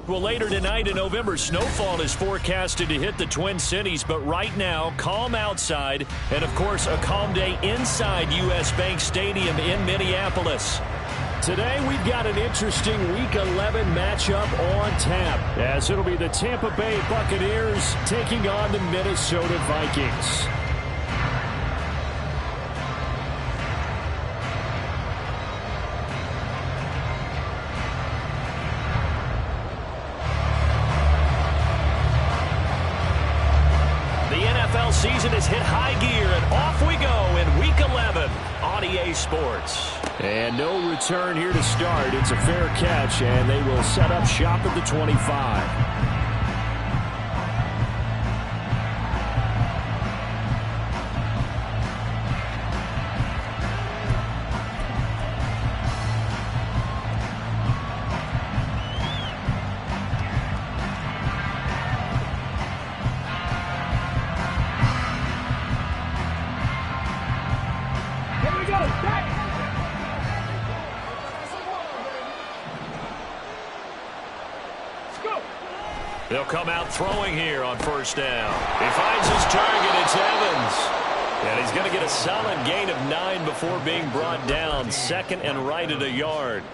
Well, later tonight, a November snowfall is forecasted to hit the Twin Cities, but right now, calm outside, and of course, a calm day inside U.S. Bank Stadium in Minneapolis. Today, we've got an interesting Week 11 matchup on tap, as it'll be the Tampa Bay Buccaneers taking on the Minnesota Vikings. Season has hit high gear, and off we go in Week 11 on EA Sports. And no return here to start. It's a fair catch, and they will set up shop at the 25. They'll come out throwing here on first down. He finds his target. It's Evans. And he's going to get a solid gain of 9 before being brought down. Second and right at a yard.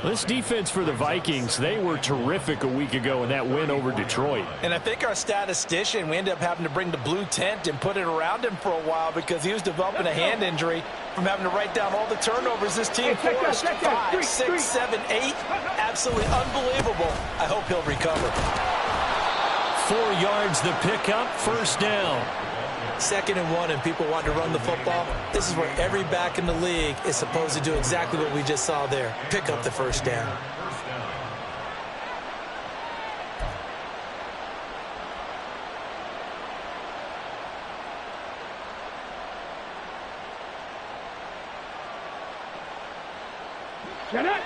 This defense for the Vikings, they were terrific a week ago in that win over Detroit. And I think our statistician, we ended up having to bring the blue tent and put it around him for a while because he was developing a hand injury from having to write down all the turnovers this team forced. 5, 6, 7, 8. absolutely unbelievable. I hope he'll recover. 4 yards the pickup, first down. 2nd and 1, and people want to run the football. This is where every back in the league is supposed to do exactly what we just saw there. Pick up the first down.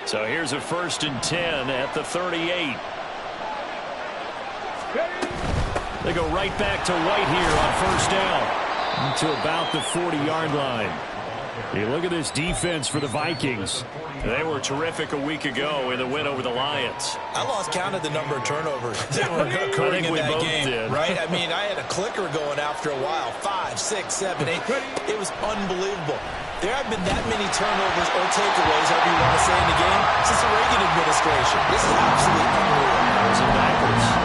So here's a 1st and 10 at the 38. They go right back to White here on 1st down to about the 40-yard line. You look at this defense for the Vikings. They were terrific a week ago in the win over the Lions. I lost count of the number of turnovers that were occurring in that game, right? I mean, I had a clicker going after a while. 5, 6, 7, 8. It was unbelievable. There have been that many turnovers or takeaways, however you want to say, in the game since the Reagan administration. This is absolutely unreal.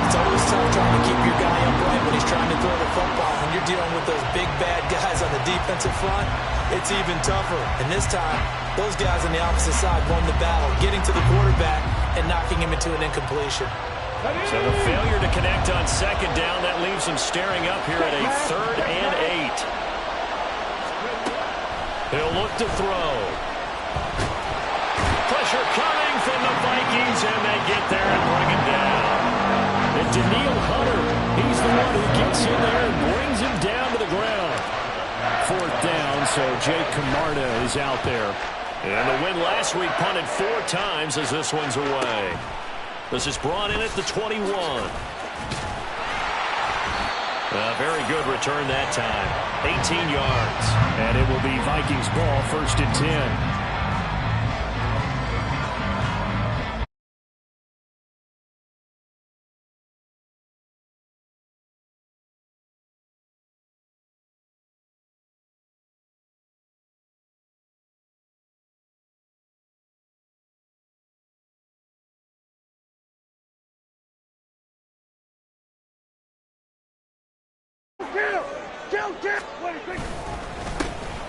It's always tough trying to keep your guy upright when he's trying to throw the football. When you're dealing with those big, bad guys on the defensive front, it's even tougher. And this time, those guys on the opposite side won the battle, getting to the quarterback and knocking him into an incompletion. So the failure to connect on 2nd down, that leaves them staring up here at a 3rd and 8. He'll look to throw. Pressure coming from the Vikings, and they get there and bring him down. And Daniil Hunter, he's the one who gets in there and brings him down to the ground. 4th down, so Jake Camarda is out there. And the win last week punted 4 times as this one's away. This is brought in at the 21. A very good return that time. 18 yards. And it will be Vikings ball, 1st and 10.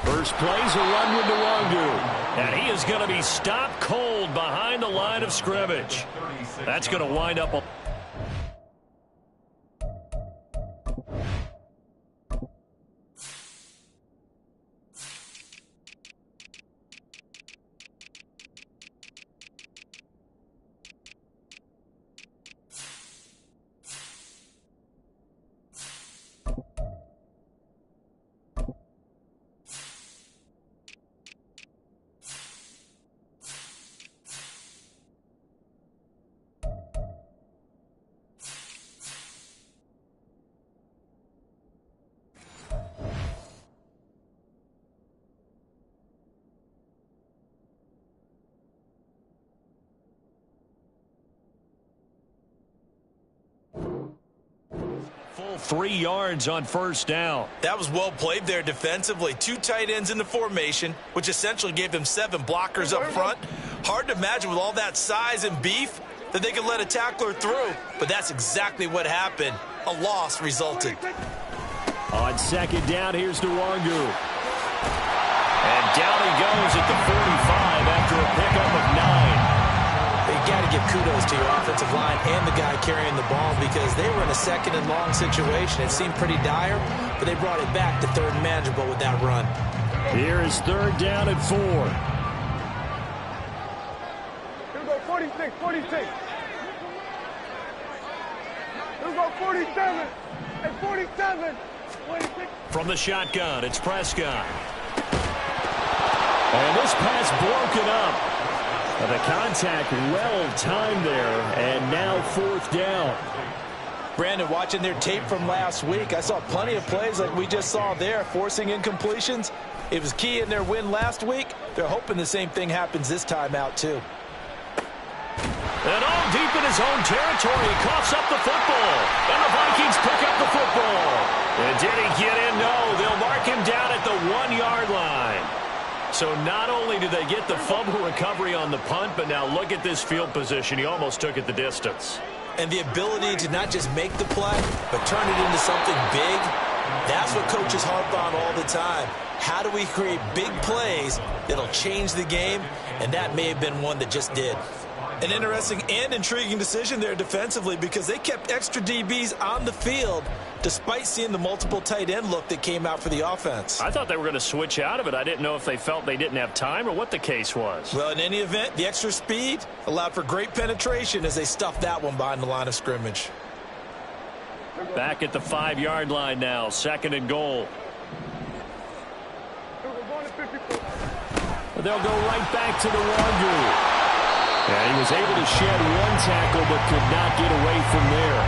First play's a run with Nwangu. And he is going to be stopped cold behind the line of scrimmage. That's going to wind up a... Full 3 yards on 1st down. That was well played there defensively. 2 tight ends in the formation, which essentially gave them 7 blockers up front. Hard to imagine with all that size and beef that they could let a tackler through, but that's exactly what happened. A loss resulted. On 2nd down, here's Nwangu. And down he goes at the 45 after a pickup of 9. You got to give kudos to your offensive line and the guy carrying the ball because they were in a 2nd and long situation. It seemed pretty dire, but they brought it back to 3rd and manageable with that run. Here is 3rd down and 4. Here we go, 46, 46. Here we go, 47, and 47, 26. From the shotgun, it's Prescott. And this pass broken up. The contact well timed there, and now 4th down. Brandon, watching their tape from last week, I saw plenty of plays like we just saw there, forcing incompletions. It was key in their win last week. They're hoping the same thing happens this time out, too. And all deep in his own territory, he coughs up the football. And the Vikings pick up the football. And did he get in? No, they'll mark him down at the 1-yard line. So not only did they get the fumble recovery on the punt, but now look at this field position. He almost took it the distance. And the ability to not just make the play, but turn it into something big, that's what coaches harp on all the time. How do we create big plays that'll change the game? And that may have been one that just did. An interesting and intriguing decision there defensively because they kept extra DBs on the field despite seeing the multiple tight end look that came out for the offense. I thought they were going to switch out of it. I didn't know if they felt they didn't have time or what the case was. Well, in any event, the extra speed allowed for great penetration as they stuffed that one behind the line of scrimmage. Back at the 5-yard line now, 2nd and goal. They'll go right back to the Wanderers. And he was able to shed one tackle but could not get away from there.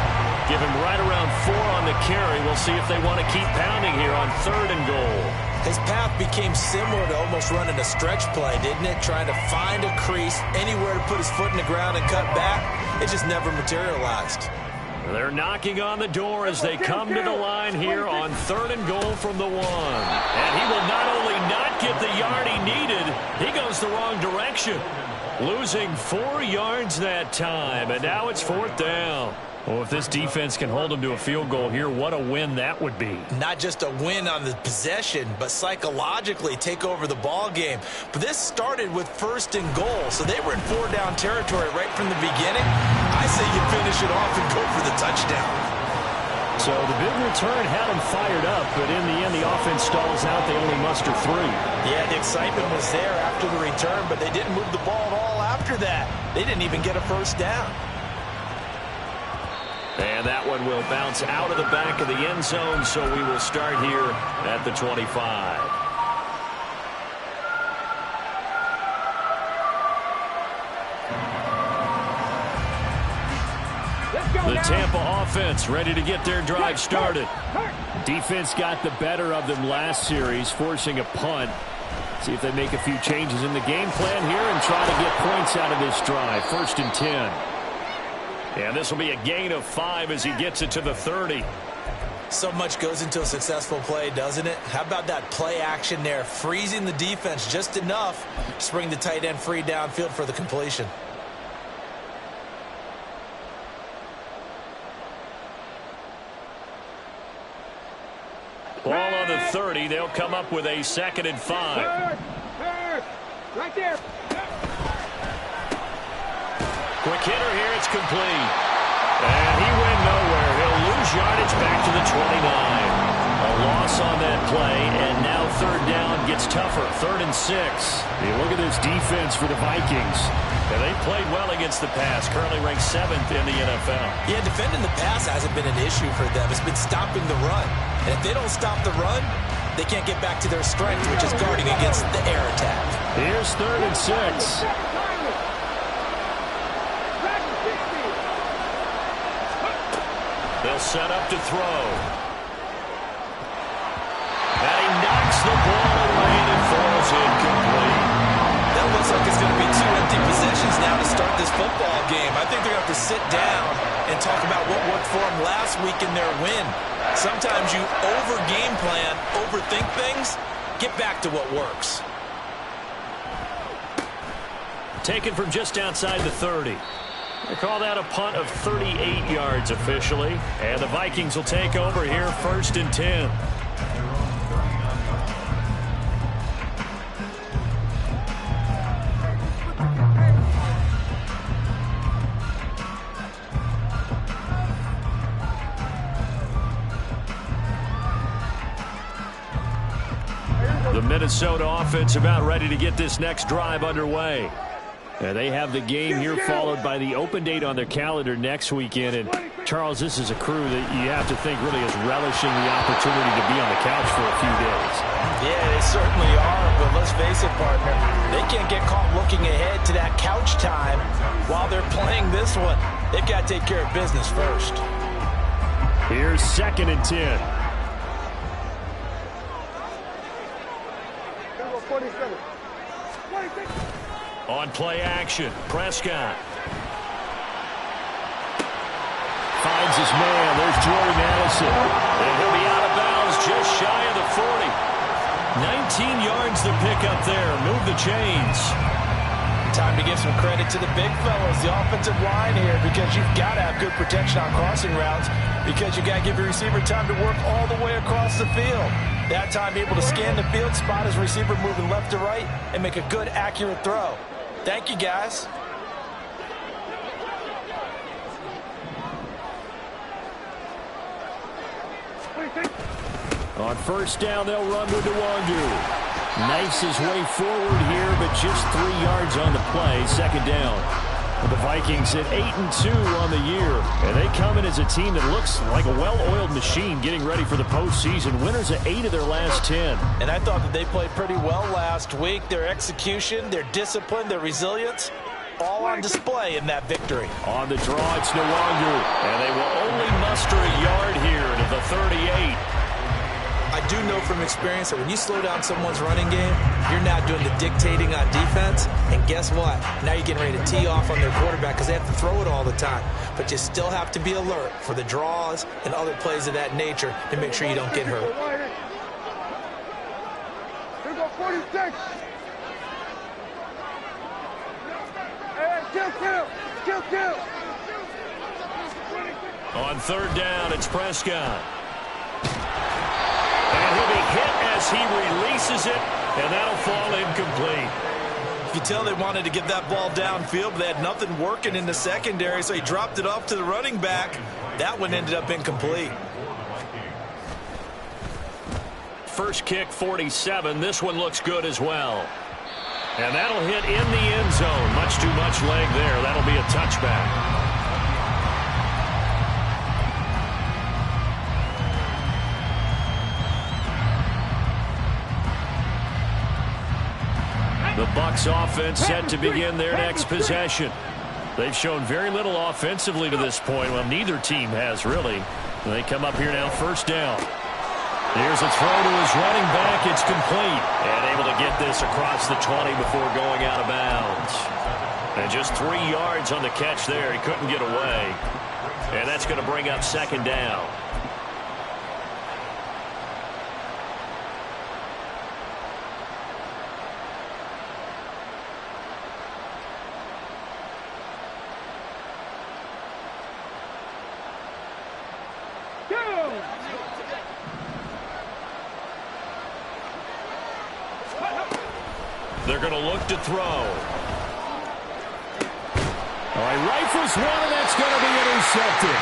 Give him right around 4 on the carry. We'll see if they want to keep pounding here on 3rd and goal. His path became similar to almost running a stretch play, didn't it? Trying to find a crease, anywhere to put his foot in the ground and cut back. It just never materialized. They're knocking on the door as they come to the line here on 3rd and goal from the 1. And he will not only not get the yard he needed, he goes the wrong direction. Losing 4 yards that time, and now it's 4th down. Well, if this defense can hold them to a field goal here, what a win that would be. Not just a win on the possession, but psychologically take over the ball game. But this started with 1st and goal, so they were in 4-down territory right from the beginning. I say you finish it off and go for the touchdown. So the big return had them fired up, but in the end, the offense stalls out. They only muster 3. Yeah, the excitement was there after the return, but they didn't move the ball at all after that. They didn't even get a 1st down. And that one will bounce out of the back of the end zone, so we will start here at the 25. The Tampa offense ready to get their drive started. Defense got the better of them last series, forcing a punt. See if they make a few changes in the game plan here and try to get points out of this drive. 1st and 10. And this will be a gain of 5 as he gets it to the 30. So much goes into a successful play, doesn't it? How about that play action there, freezing the defense just enough to bring the tight end free downfield for the completion. Ball on the 30. They'll come up with a 2nd and 5. Right there. Quick hitter here. It's complete. And he went nowhere. He'll lose yardage back to the 29. A loss on that play, and now 3rd down gets tougher. 3rd and 6. You look at this defense for the Vikings. And they played well against the pass. Currently ranked 7th in the NFL. Yeah, defending the pass hasn't been an issue for them. It's been stopping the run. And if they don't stop the run, they can't get back to their strength, which is guarding against the air attack. Here's 3rd and 6. They'll set up to throw. And he knocks the ball away and it falls incomplete. That looks like it's going to be 2 empty possessions now to start this football game. I think they're going to have to sit down and talk about what worked for them last week in their win. Sometimes you over-game plan, overthink things, get back to what works. Taken from just outside the 30. They call that a punt of 38 yards officially. And the Vikings will take over here 1st and 10. The Minnesota offense about ready to get this next drive underway. And they have the game here followed by the open date on their calendar next weekend. And, Charles, this is a crew that you have to think really is relishing the opportunity to be on the couch for a few days. Yeah, they certainly are. But let's face it, partner, they can't get caught looking ahead to that couch time while they're playing this one. They've got to take care of business first. Here's 2nd and 10. 47. 26. On play action, Prescott. Finds his man. There's Jordan Addison. And he'll be out of bounds just shy of the 40. 19 yards to pick up there. Move the chains. Time to give some credit to the big fellas, the offensive line here, because you've got to have good protection on crossing routes, because you've got to give your receiver time to work all the way across the field. That time, be able to scan the field, spot his receiver moving left to right, and make a good, accurate throw. Thank you, guys. On first down, they'll run with Nwangu. Knifes his way forward here, but just 3 yards on the play. Second down. The Vikings at 8-2 on the year, and they come in as a team that looks like a well-oiled machine getting ready for the postseason. Winners at 8 of their last 10. And I thought that they played pretty well last week. Their execution, their discipline, their resilience, all on display in that victory. On the draw, it's Nwangu, and they will only muster a yard here to the 38. I do know from experience that when you slow down someone's running game, you're now doing the dictating on defense. And guess what? Now you're getting ready to tee off on their quarterback because they have to throw it all the time. But you still have to be alert for the draws and other plays of that nature to make sure you don't get hurt. Here go 46. Hey, kill. On third down, it's Prescott. And he'll be hit as he releases it, and that'll fall incomplete. You can tell they wanted to get that ball downfield, but they had nothing working in the secondary, so he dropped it off to the running back. That one ended up incomplete. First kick, 47. This one looks good as well. And that'll hit in the end zone. Much too much leg there. That'll be a touchback. The Bucs offense set to begin their next possession. They've shown very little offensively to this point. Well, neither team has really. They come up here now, first down. Here's a throw to his running back. It's complete. And able to get this across the 20 before going out of bounds. And just 3 yards on the catch there. He couldn't get away. And that's going to bring up second down. They're going to look to throw. All right, rifles one, and that's going to be intercepted.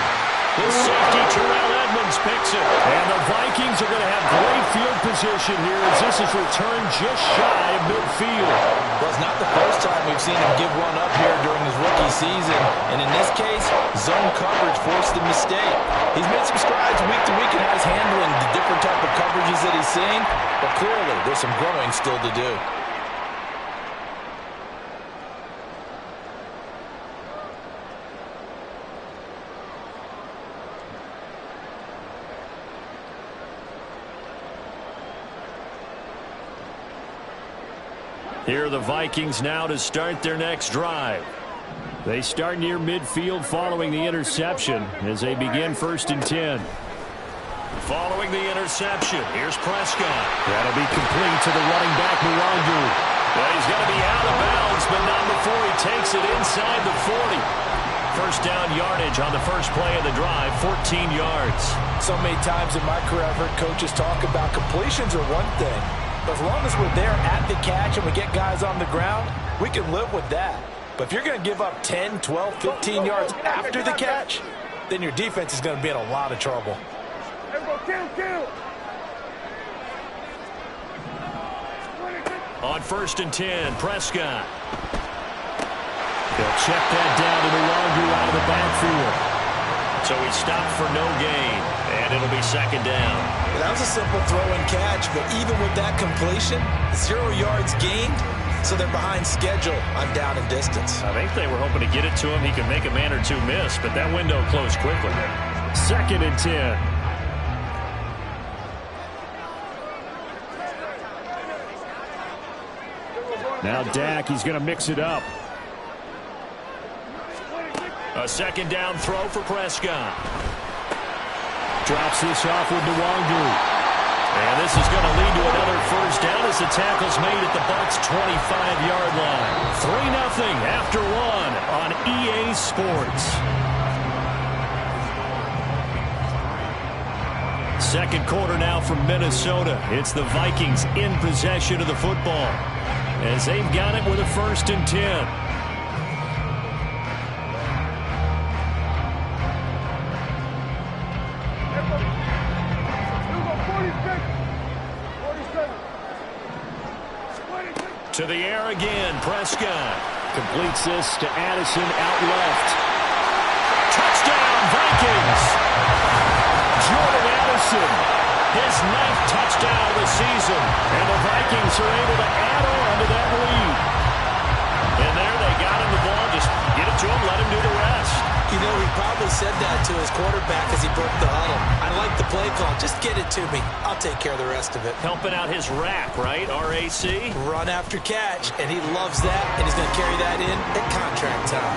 The safety, Terrell Edmonds, picks it. And the Vikings are going to have great field position here as this is returned just shy of midfield. Well, it's not the first time we've seen him give one up here during his rookie season. And in this case, zone coverage forced the mistake. He's made some strides week to week in how he's handling the different type of coverages that he's seeing. But clearly, there's some growing still to do. Here are the Vikings now to start their next drive. They start near midfield following the interception as they begin 1st and 10. Following the interception, here's Prescott. That'll be complete to the running back, Nwangu. Well, he's going to be out of bounds, but not before he takes it inside the 40. First down yardage on the first play of the drive, 14 yards. So many times in my career, I've heard coaches talk about completions are one thing. But as long as we're there at the catch and we get guys on the ground, we can live with that. But if you're going to give up 10, 12, 15 yards after the catch, then your defense is going to be in a lot of trouble. On 1st and 10, Prescott. They'll check that down to Nwangu out of the backfield. So he stopped for no gain, and it'll be second down. That was a simple throw and catch, but even with that completion, 0 yards gained, so they're behind schedule on down and distance. I think they were hoping to get it to him. He could make a man or two miss, but that window closed quickly. 2nd and 10. Now Dak, he's going to mix it up. A second down throw for Prescott. Drops this off with Nwangu. And this is going to lead to another first down as the tackle's made at the Bucs' 25-yard line. 3-0 after one on EA Sports. Second quarter now from Minnesota. It's the Vikings in possession of the football as they've got it with a 1st and 10. To the air again, Prescott. Completes this to Addison out left. Touchdown, Vikings! Jordan Addison, his 9th touchdown of the season. And the Vikings are able to add on to that lead. And there they got him the ball. Just get it to him, let him do the rest. You know, he probably said that to his quarterback as he broke the huddle. I like the play call. Just get it to me. I'll take care of the rest of it. Helping out his rack, right? RAC? Run after catch, and he loves that, and he's going to carry that in at contract time.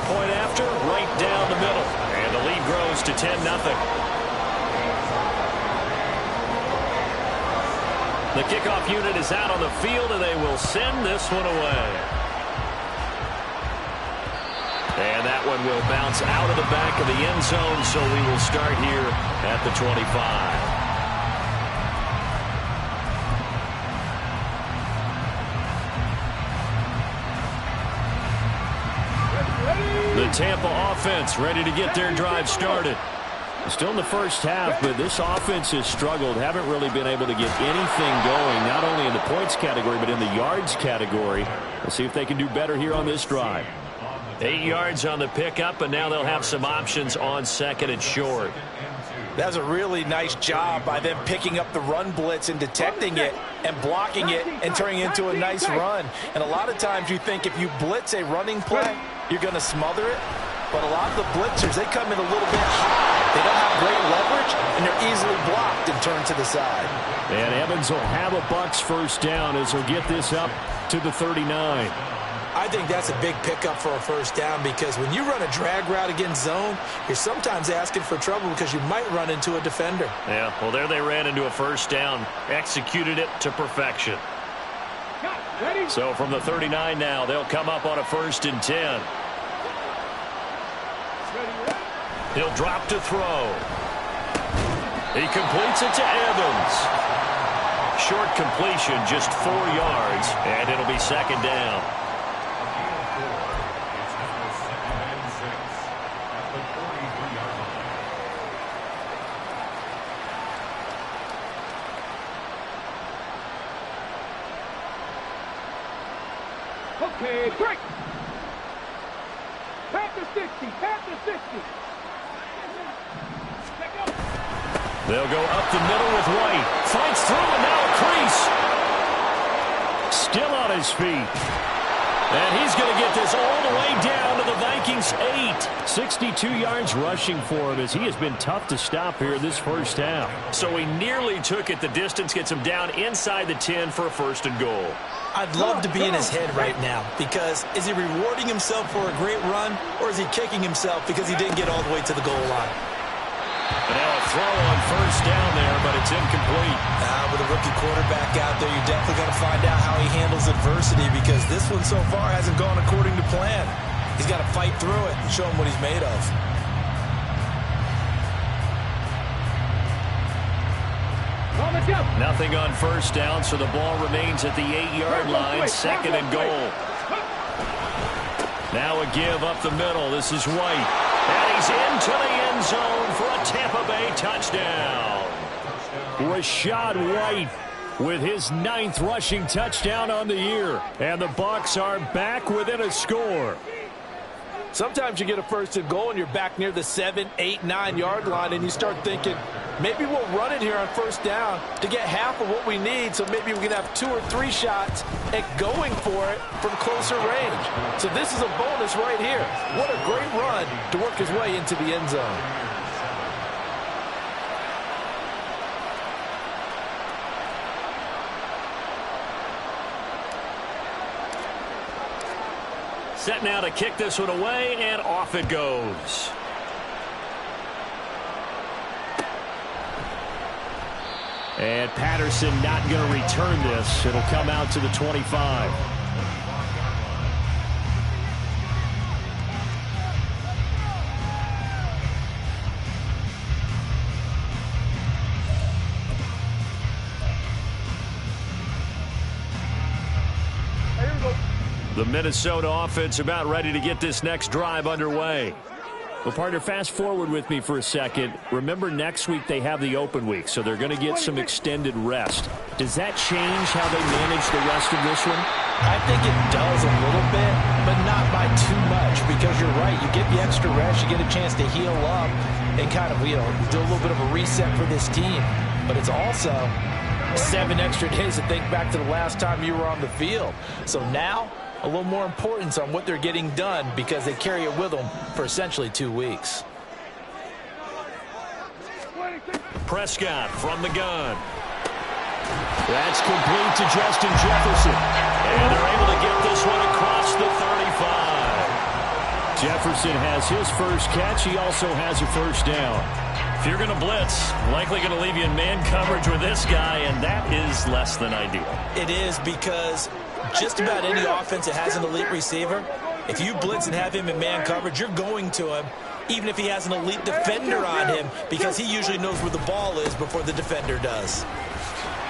Point after, right down the middle. And the lead grows to 10-0. The kickoff unit is out on the field, and they will send this one away. And that one will bounce out of the back of the end zone, so we will start here at the 25. The Tampa offense ready to get their drive started. Still in the first half, but this offense has struggled. Haven't really been able to get anything going, not only in the points category, but in the yards category. We'll see if they can do better here on this drive. 8 yards on the pickup, and now they'll have some options on 2nd and short. That was a really nice job by them picking up the run blitz and detecting it and blocking it and turning it into a nice run. And a lot of times you think if you blitz a running play, you're going to smother it. But a lot of the blitzers, they come in a little bit high. They don't have great leverage, and they're easily blocked and turned to the side. And Evans will have a Bucs first down as he'll get this up to the 39. I think that's a big pickup for a first down because when you run a drag route against zone, you're sometimes asking for trouble because you might run into a defender. Yeah, well, there they ran into a first down, executed it to perfection. So from the 39 now, they'll come up on a 1st and 10. He'll drop to throw. He completes it to Evans. Short completion, just 4 yards, and it'll be 2nd down. Okay, break. Pass to 60. Pass to 60. They'll go up the middle with White. Fights through and now a crease. Still on his feet. And he's going to get this all the way down to the Vikings 8. 62 yards rushing for him as he has been tough to stop here this first half. So he nearly took it the distance, gets him down inside the 10 for a 1st and goal. I'd love to be in his head right now because is he rewarding himself for a great run or is he kicking himself because he didn't get all the way to the goal line? And now a throw on 1st down there, but it's incomplete. With a rookie quarterback out there, you're definitely going to find out how he handles adversity because this one so far hasn't gone according to plan. He's got to fight through it and show him what he's made of. Nothing on 1st down, so the ball remains at the 8-yard line, 2nd and goal. Now a give up the middle. This is White. And he's into the end zone for a Tampa Bay touchdown. Rachaad White with his 9th rushing touchdown on the year. And the Bucs are back within a score. Sometimes you get a 1st and goal and you're back near the 7, 8, 9-yard line and you start thinking, maybe we'll run it here on 1st down to get half of what we need, so maybe we can have 2 or 3 shots at going for it from closer range. So this is a bonus right here. What a great run to work his way into the end zone. Set now to kick this one away, and off it goes. And Patterson not going to return this. It'll come out to the 25. The Minnesota offense about ready to get this next drive underway. Well, partner, fast forward with me for a second. Remember, next week they have the open week, so they're going to get some extended rest. Does that change how they manage the rest of this one? I think it does a little bit, but not by too much, because you're right. You get the extra rest, you get a chance to heal up and kind of, do a little bit of a reset for this team. But it's also 7 extra days to think back to the last time you were on the field. So now, a little more importance on what they're getting done because they carry it with them for essentially 2 weeks. Prescott from the gun. That's complete to Justin Jefferson. And they're able to get this one across the 35. Jefferson has his first catch. He also has a first down. If you're going to blitz, likely going to leave you in man coverage with this guy, and that is less than ideal. It is, because just about any offense that has an elite receiver, if you blitz and have him in man coverage, you're going to him, even if he has an elite defender on him, because he usually knows where the ball is before the defender does.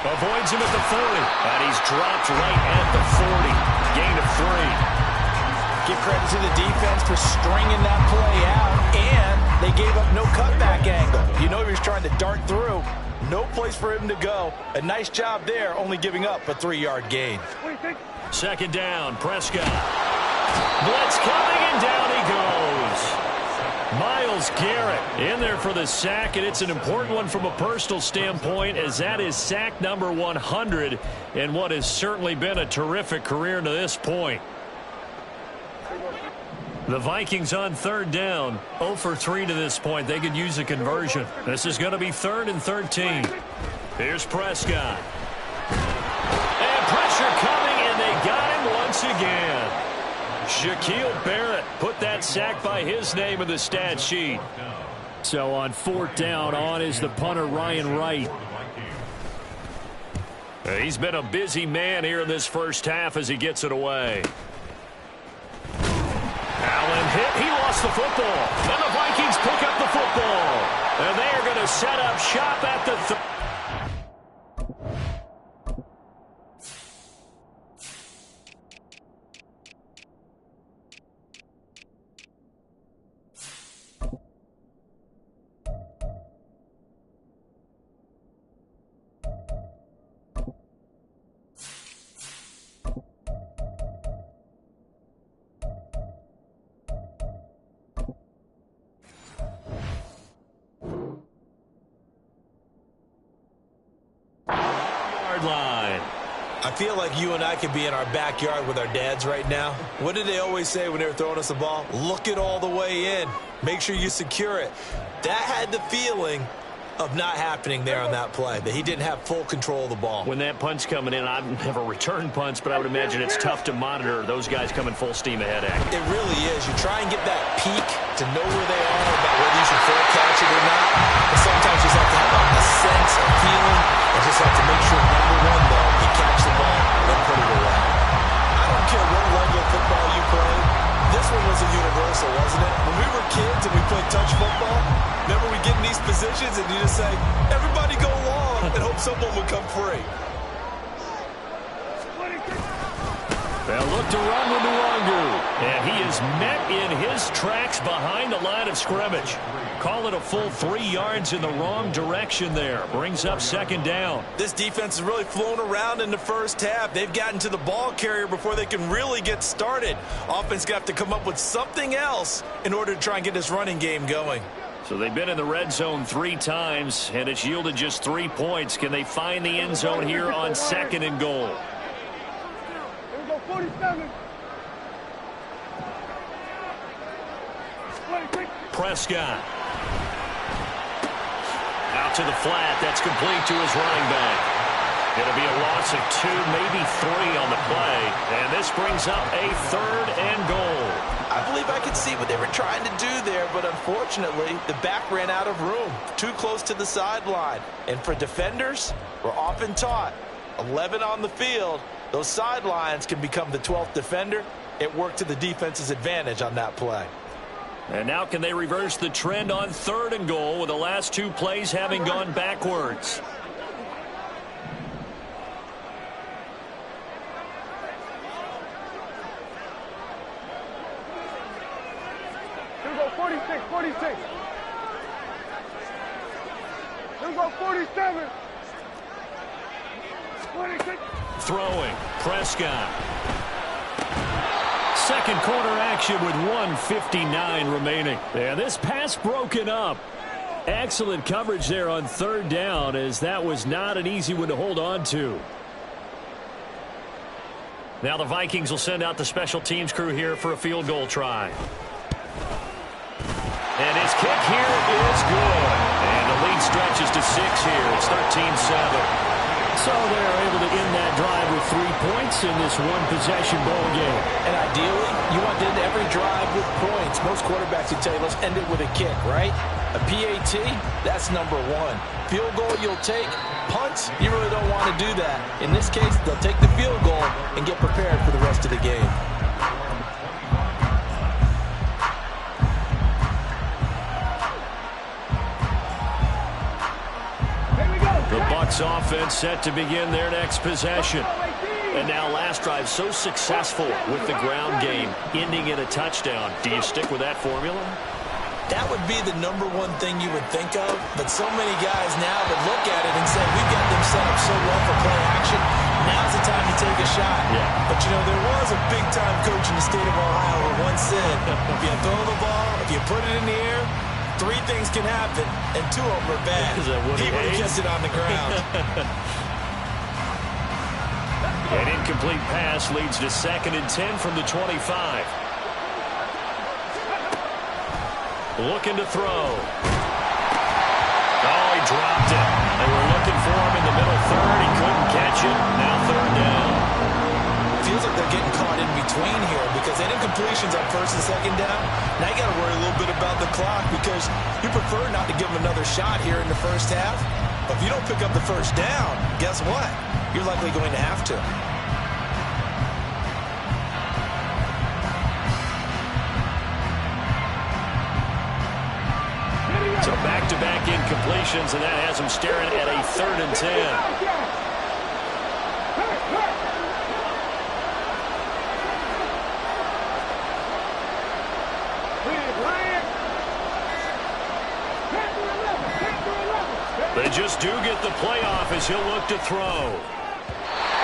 Avoids him at the 40, and he's dropped right at the 40. Gain of 3. Give credit to the defense for stringing that play out, and they gave up no cutback angle. You know he was trying to dart through. No place for him to go. A nice job there, only giving up a 3-yard gain. Second down, Prescott. Blitz coming, and down he goes. Myles Garrett in there for the sack, and it's an important one from a personal standpoint, as that is sack number 100 in what has certainly been a terrific career to this point. The Vikings on third down, 0 for 3 to this point. They could use a conversion. This is going to be 3rd and 13. Here's Prescott. And pressure coming, and they got him once again. Shaquille Barrett put that sack by his name in the stat sheet. So on 4th down, on is the punter, Ryan Wright. He's been a busy man here in this first half as he gets it away. Allen hit. He lost the football. And the Vikings pick up the football. And they are going to set up shop at the line. I feel like you and I could be in our backyard with our dads right now. What did they always say when they were throwing us the ball? Look it all the way in. Make sure you secure it. That had the feeling of not happening there on that play, that he didn't have full control of the ball. When that punt's coming in, I've never returned punts, but I would imagine it's tough to monitor those guys coming full steam ahead at you. It really is. You try and get that peek to know where they are, about whether you should fair catch it or not. But sometimes you just have to have a sense of feeling and just have to make sure, number one, though, you catch the ball and put it away. I don't care what level of football you play. This one was a universal, wasn't it? When we were kids and we played touch football, remember we get in these positions and you just say, everybody go long, and hope someone would come free. They'll look to run with Nwangu. And he is met in his tracks behind the line of scrimmage. Call it a full 3 yards in the wrong direction there. Brings up second down. This defense has really flown around in the first half. They've gotten to the ball carrier before they can really get started. Offense going to have to come up with something else in order to try and get this running game going. So they've been in the red zone 3 times, and it's yielded just 3 points. Can they find the end zone here on 2nd and goal? Here we go, 47. Prescott. Out to the flat. That's complete to his running back. It'll be a loss of 2, maybe 3 on the play. And this brings up a 3rd and goal. I believe I could see what they were trying to do there, but unfortunately, the back ran out of room. Too close to the sideline. And for defenders, we're often taught, 11 on the field, those sidelines can become the 12th defender. It worked to the defense's advantage on that play. And now can they reverse the trend on 3rd and goal with the last 2 plays having gone backwards? Here we go, 46, 46. Let's go 47. 26. Throwing. Prescott. Second quarter action with 1:59 remaining. And this pass broken up. Excellent coverage there on third down, as that was not an easy one to hold on to. Now the Vikings will send out the special teams crew here for a field goal try. And his kick here is good. And the lead stretches to 6 here. It's 13-7. So they're able to end that drive with 3 points in this one-possession ball game. And ideally, you want to end every drive with points. Most quarterbacks would tell you, let's end it with a kick, right? A PAT, that's number 1. Field goal you'll take. Punts, you really don't want to do that. In this case, they'll take the field goal and get prepared for the rest of the game. The Bucs offense set to begin their next possession. And now last drive so successful with the ground game, ending in a touchdown. Do you stick with that formula? That would be the number 1 thing you would think of, but so many guys now would look at it and say, we've got them set up so well for play action, now's the time to take a shot. Yeah. But, you know, there was a big-time coach in the state of Ohio who once said, if you throw the ball, if you put it in the air, 3 things can happen, and 2 of them are bad. He would have kept it on the ground. An incomplete pass leads to 2nd and 10 from the 25. Looking to throw. Oh, he dropped it. They were looking for him in the middle third. He couldn't catch it. Now 3rd down. Feels like they're getting caught in between here because they did completions on 1st and 2nd down. Now you got to worry a little bit about the clock because you prefer not to give them another shot here in the first half. But if you don't pick up the 1st down, guess what? You're likely going to have to. So back-to-back incompletions, and that has him staring at a 3rd and 10. They just do get the playoff as he'll look to throw.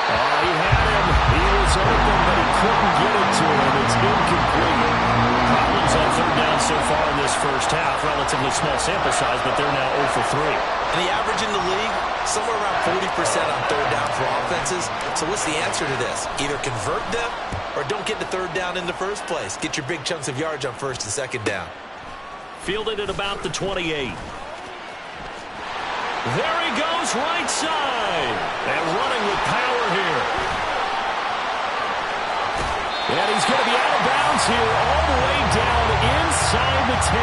He had him. He was open, but he couldn't get it to him. It's incomplete. Problems on 3rd down so far in this first half. Relatively small sample size, but they're now 0 for 3. And the average in the league, somewhere around 40% on 3rd down for offenses. So what's the answer to this? Either convert them or don't get the 3rd down in the first place. Get your big chunks of yards on 1st and 2nd down. Fielded at about the 28. There he goes, right side. And running with power here. And he's going to be out of bounds here all the way down inside the 10.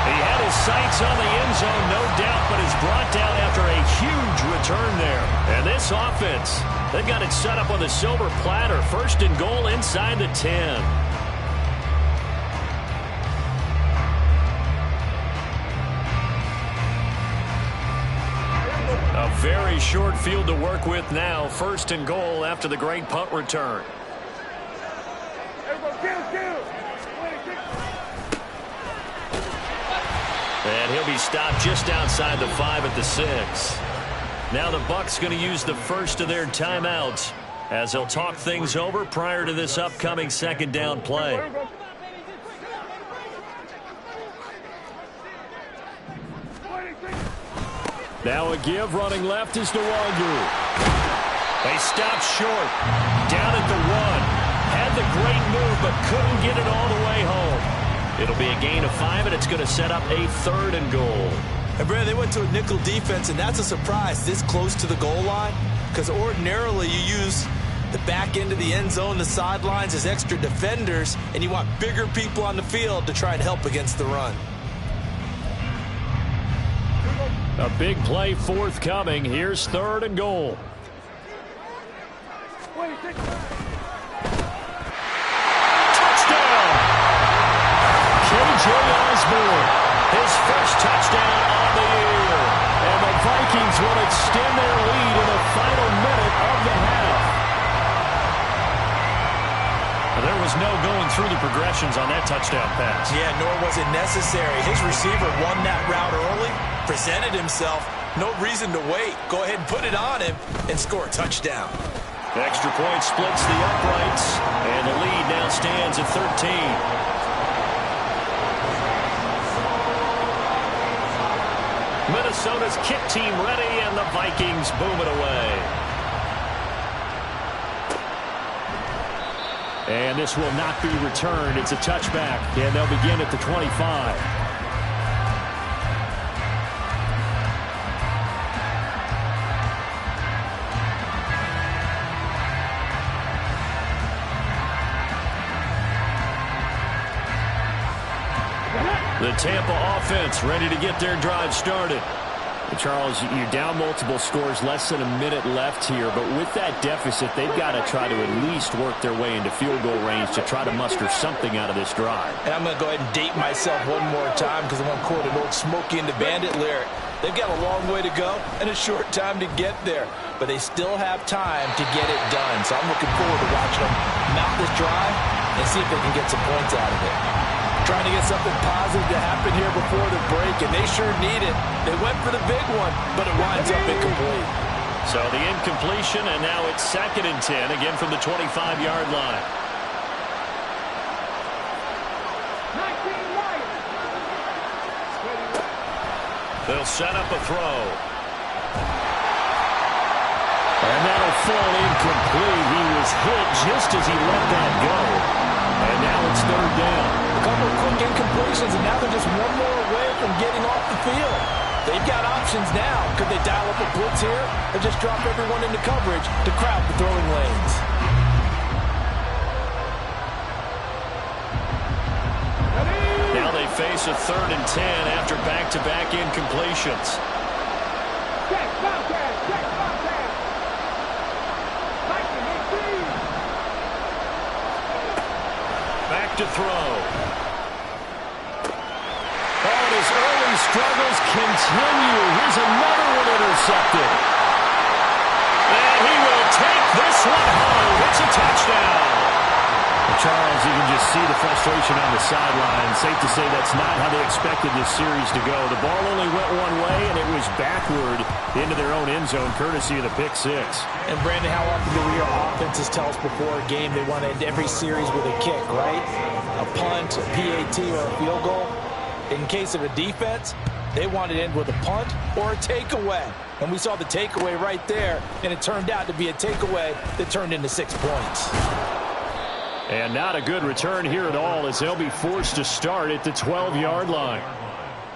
He had his sights on the end zone, no doubt, but is brought down after a huge return there. And this offense, they've got it set up on the silver platter. 1st and goal inside the 10. A very short field to work with now. 1st and goal after the great punt return. And he'll be stopped just outside the 5 at the 6. Now the Bucs going to use the first of their timeouts as they'll talk things over prior to this upcoming 2nd down play. Now a give, running left is Nwangu. They stopped short. Down at the 1. Had the great move, but couldn't get it all the way home. It'll be a gain of 5, and it's going to set up a 3rd and goal. Hey, Brad, they went to a nickel defense, and that's a surprise this close to the goal line because ordinarily you use the back end of the end zone, the sidelines as extra defenders, and you want bigger people on the field to try and help against the run. A big play forthcoming. Here's 3rd and goal. Touchdown! K.J. Osborne, his first touchdown on the year. And the Vikings will extend their lead in the final minute of the half. There was no going through the progressions on that touchdown pass. Yeah, nor was it necessary. His receiver won that route early, presented himself. No reason to wait. Go ahead and put it on him and score a touchdown. The extra point splits the uprights, and the lead now stands at 13. Minnesota's kick team ready, and the Vikings boom it away. And this will not be returned. It's a touchback, and they'll begin at the 25. The Tampa offense ready to get their drive started. Charles, you're down multiple scores, less than a minute left here, but with that deficit, they've got to try to at least work their way into field goal range to try to muster something out of this drive. And I'm going to go ahead and date myself one more time because I'm going to quote an old Smokey and the Bandit lyric. They've got a long way to go and a short time to get there, but they still have time to get it done. So I'm looking forward to watching them mount this drive and see if they can get some points out of it. Trying to get something positive to happen here before the break, and they sure need it. They went for the big one, but it winds up incomplete. So the incompletion, and now it's 2nd and 10, again from the 25-yard line. They'll set up a throw. And that'll fall incomplete. He was hit just as he let that go. And now it's 3rd down. A couple of quick incompletions, and now they're just one more away from getting off the field. They've got options now. Could they dial up a blitz here or just drop everyone into coverage to crowd the throwing lanes? Now they face a 3rd and 10 after back-to-back incompletions. Back to throw. Oh, and his early struggles continue. Here's another one intercepted. And he will take this one home. It's a touchdown. Charles, you can just see the frustration on the sideline. Safe to say that's not how they expected this series to go. The ball only went one way, and it was backward into their own end zone, courtesy of the pick six. And, Brandon, how often do we hear offenses tell us before a game they want to end every series with a kick, right? A punt, a PAT, or a field goal. In case of a defense, they want to end with a punt or a takeaway. And we saw the takeaway right there, and it turned out to be a takeaway that turned into 6 points. And not a good return here at all as they'll be forced to start at the 12-yard line.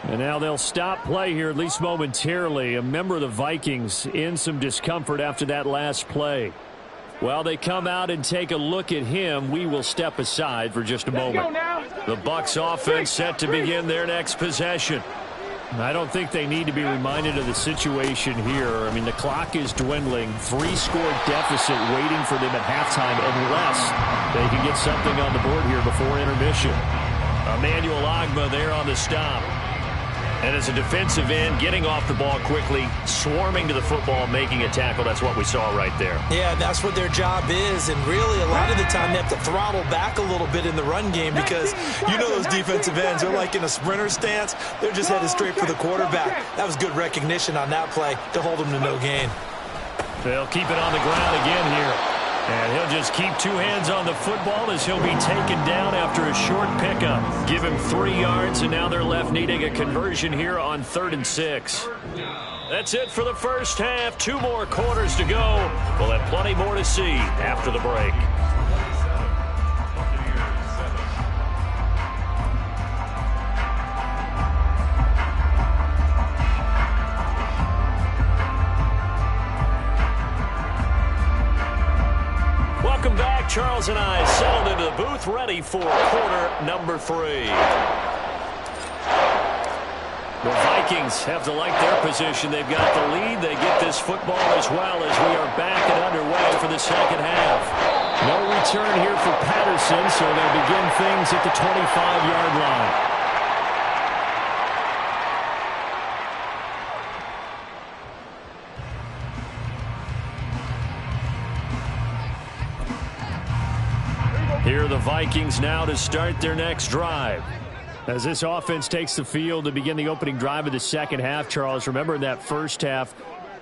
And now they'll stop play here, at least momentarily. A member of the Vikings in some discomfort after that last play. While they come out and take a look at him, we will step aside for just a moment. The Bucs offense set to begin their next possession. I don't think they need to be reminded of the situation here. I mean, the clock is dwindling. 3-score deficit waiting for them at halftime unless they can get something on the board here before intermission. Emmanuel Ogbah there on the stop. And as a defensive end, getting off the ball quickly, swarming to the football, making a tackle. That's what we saw right there. Yeah, that's what their job is. And really, a lot of the time, they have to throttle back a little bit in the run game because you know those defensive ends, they're like in a sprinter stance. They're just headed straight for the quarterback. That was good recognition on that play to hold them to no gain. They'll keep it on the ground again here. And he'll just keep 2 hands on the football as he'll be taken down after a short pickup. Give him 3 yards, and now they're left needing a conversion here on 3rd and 6. That's it for the first half. 2 more quarters to go. We'll have plenty more to see after the break. Welcome back. Charles and I settled into the booth, ready for quarter number 3. The Vikings have to like their position. They've got the lead. They get this football as well as we are back and underway for the second half. No return here for Patterson, so they'll begin things at the 25-yard line. Here are the Vikings now to start their next drive. As this offense takes the field to begin the opening drive of the second half, Charles, remember in that first half,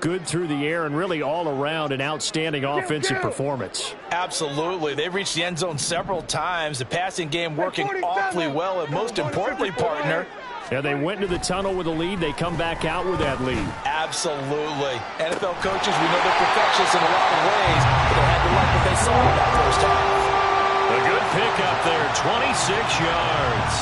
good through the air and really all around an outstanding offensive performance. Absolutely. They've reached the end zone several times. The passing game working awfully well, and most importantly, partner, yeah, they went into the tunnel with a lead. They come back out with that lead. Absolutely. NFL coaches, we know they're perfectionists in a lot of ways, but they had to like what they saw in that first half. A good pickup there, 26 yards.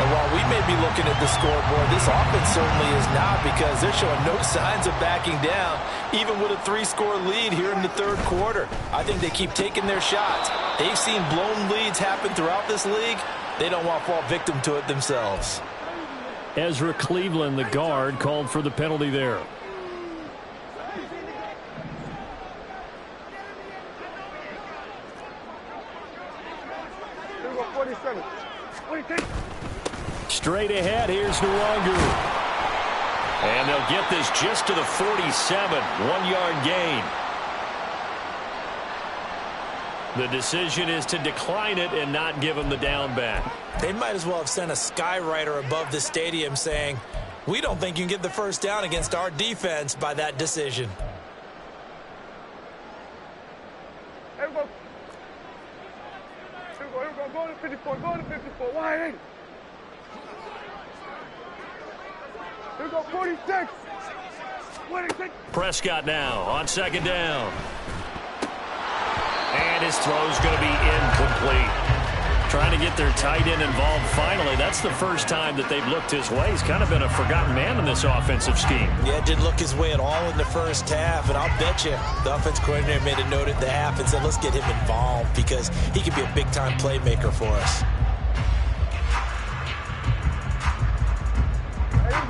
And while we may be looking at the scoreboard, this offense certainly is not, because they're showing no signs of backing down, even with a 3-score lead here in the third quarter. I think they keep taking their shots. They've seen blown leads happen throughout this league. They don't want to fall victim to it themselves. Ezra Cleveland, the guard, called for the penalty there. Straight ahead, here's Nwangu. And they'll get this just to the 47, 1-yard gain. The decision is to decline it and not give him the down back. They might as well have sent a skywriter above the stadium saying, we don't think you can get the first down against our defense by that decision. Here we go. Go to 54. Go to 54. Wide eight. Here we go, 46. 26. Prescott now on second down. And his throw's going to be incomplete. Trying to get their tight end involved finally. That's the first time that they've looked his way. He's kind of been a forgotten man in this offensive scheme. Yeah, it didn't look his way at all in the first half. And I'll bet you the offense coordinator made a note at the half and said, let's get him involved, because he could be a big-time playmaker for us.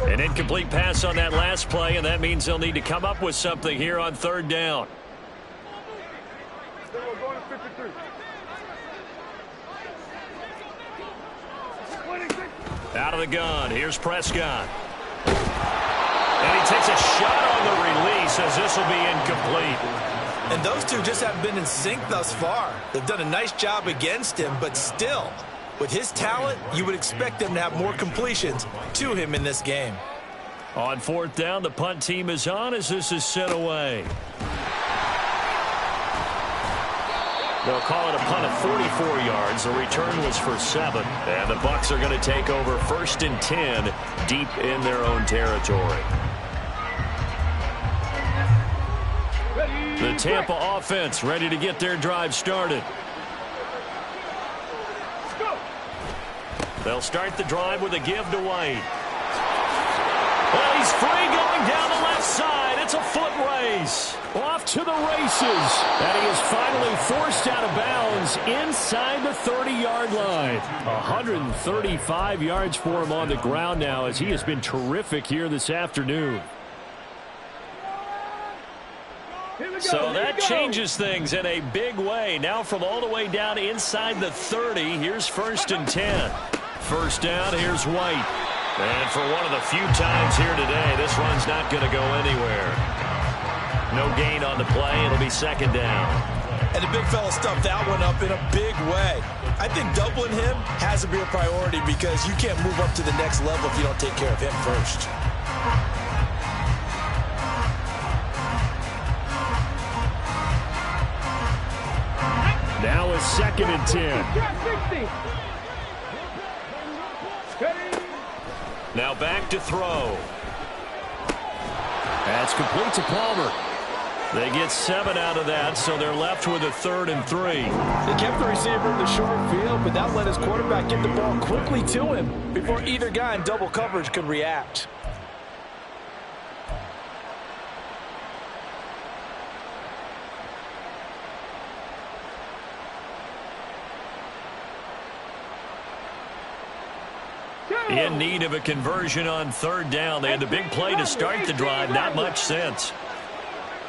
An incomplete pass on that last play, and that means they'll need to come up with something here on third down. Going to 53. 26. Out of the gun, here's Prescott. And he takes a shot on the release as this will be incomplete. And those two just haven't been in sync thus far. They've done a nice job against him, but still, with his talent, you would expect them to have more completions to him in this game. On fourth down, the punt team is on as this is sent away. They'll call it a punt of 44 yards. The return was for 7. And the Bucs are going to take over 1st and 10 deep in their own territory. The Tampa offense ready to get their drive started. They'll start the drive with a give to White. Well, he's free going down the left side. It's a foot race. Off to the races. And he is finally forced out of bounds inside the 30-yard line. 135 yards for him on the ground now, as he has been terrific here this afternoon. So that changes things in a big way. Now from all the way down inside the 30, here's 1st and 10. First down, here's White. And for one of the few times here today, this run's not going to go anywhere. No gain on the play. It'll be 2nd down. And the big fella stuffed that one up in a big way. I think doubling him has to be a priority, because you can't move up to the next level if you don't take care of him first. Now a 2nd and 10. Now back to throw. That's complete to Palmer. They get 7 out of that, so they're left with a 3rd and 3. They kept the receiver in the short field, but that let his quarterback get the ball quickly to him before either guy in double coverage could react. In need of a conversion on 3rd down. They had the big play to start the drive. Not much sense.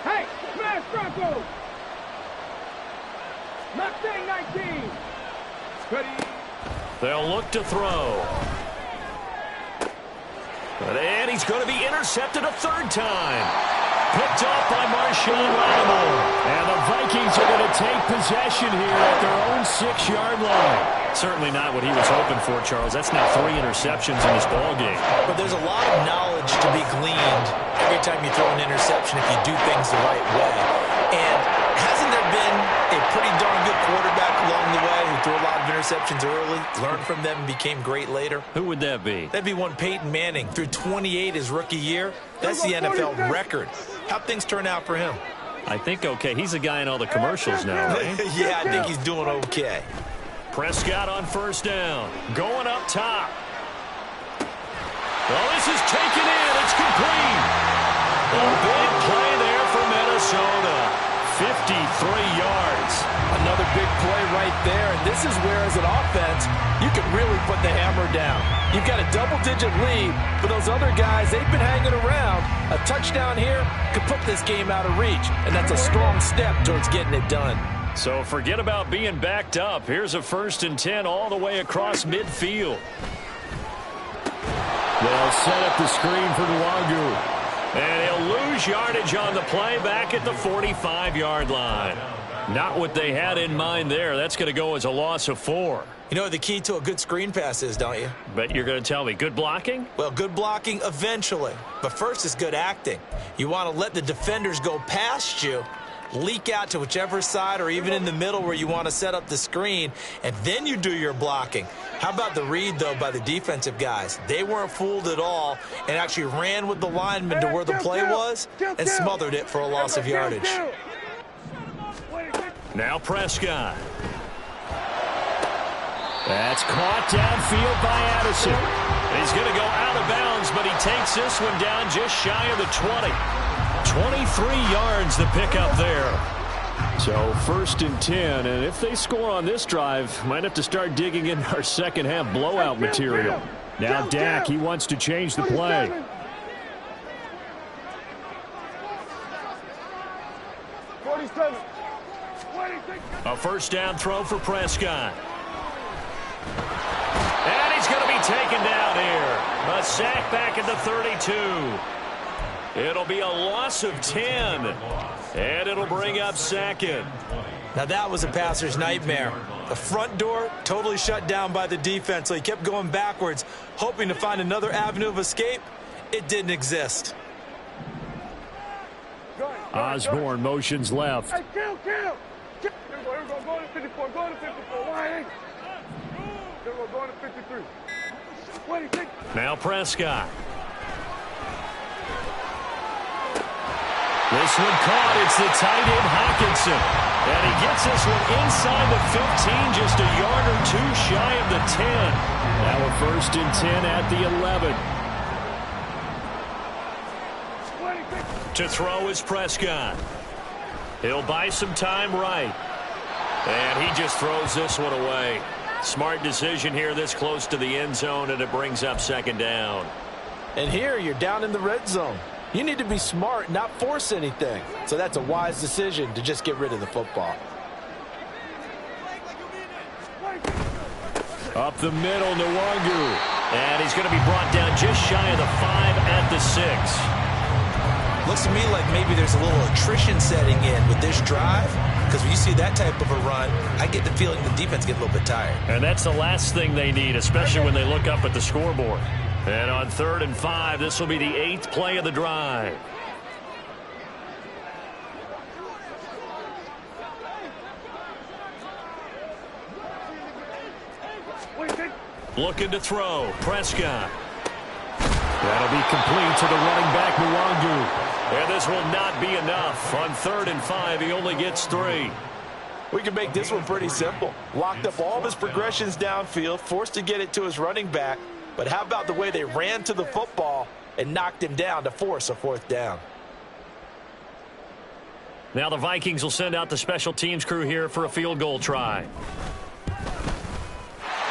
Hey, smash Bronco! Mustang 19. Ready. They'll look to throw. And he's going to be intercepted a 3rd time. Picked off by Marshawn Lattimore. And the Vikings are going to take possession here at their own 6-yard line. Certainly not what he was hoping for, Charles. That's now 3 interceptions in this ball game. But there's a lot of knowledge to be gleaned every time you throw an interception if you do things the right way. And hasn't there been a pretty darn good quarterback along the way who threw a lot of interceptions early, learned from them, and became great later? Who would that be? That'd be one Peyton Manning. Threw 28 his rookie year. That's the NFL record. How'd things turn out for him? I think okay. He's a guy in all the commercials now, right? Yeah, I think he's doing okay. Prescott on first down. Going up top. Well, this is taken in. It's complete. A big play there for Minnesota. 53 yards. Another big play right there. And this is where, as an offense, you can really put the hammer down. You've got a double-digit lead, but those other guys, they've been hanging around. A touchdown here could put this game out of reach, and that's a strong step towards getting it done. So forget about being backed up. Here's a 1st and 10 all the way across midfield. They'll set up the screen for Nwangu. And he'll lose yardage on the play back at the 45-yard line. Not what they had in mind there. That's going to go as a loss of 4. You know what the key to a good screen pass is, don't you? But you're going to tell me, good blocking? Well, good blocking eventually. But first is good acting. You want to let the defenders go past you, leak out to whichever side or even in the middle where you want to set up the screen, and then you do your blocking. How about the read, though, by the defensive guys? They weren't fooled at all and actually ran with the lineman to where the play was and smothered it for a loss of yardage. Now Prescott. That's caught downfield by Addison. He's going to go out of bounds, but he takes this one down just shy of the 20. 23 yards the pickup there. So 1st and 10, and if they score on this drive, might have to start digging in our second half blowout material. Now Dak, he wants to change the play. A 1st down throw for Prescott. And he's going to be taken down here. A sack back at the 32. It'll be a loss of 10, and it'll bring up 2nd. Now that was a passer's nightmare. The front door totally shut down by the defense, so he kept going backwards, hoping to find another avenue of escape. It didn't exist. Osborne motions left. Hey, kill! Here we go. Go to 54. Go to 54. Why? Here we go. Go to 53. 26. Now Prescott. This one caught. It's the tight end Hawkinson. And he gets this one inside the 15, just a yard or 2 shy of the 10. Now a 1st and 10 at the 11. To throw is Prescott. He'll buy some time right. And he just throws this one away. Smart decision here this close to the end zone, and it brings up 2nd down. And here you're down in the red zone. You need to be smart, not force anything. So that's a wise decision to just get rid of the football. Up the middle, Nwangu. And he's going to be brought down just shy of the 5 at the 6. Looks to me like maybe there's a little attrition setting in with this drive, because when you see that type of a run, I get the feeling the defense gets a little bit tired. And that's the last thing they need, especially when they look up at the scoreboard. And on 3rd and 5, this will be the 8th play of the drive. Looking to throw. Prescott. That'll be complete to the running back, Nwangu. And this will not be enough. On 3rd and 5, he only gets 3. We can make this one pretty simple. Locked up all of his progressions downfield, forced to get it to his running back. But how about the way they ran to the football and knocked him down to force a 4th down? Now the Vikings will send out the special teams crew here for a field goal try.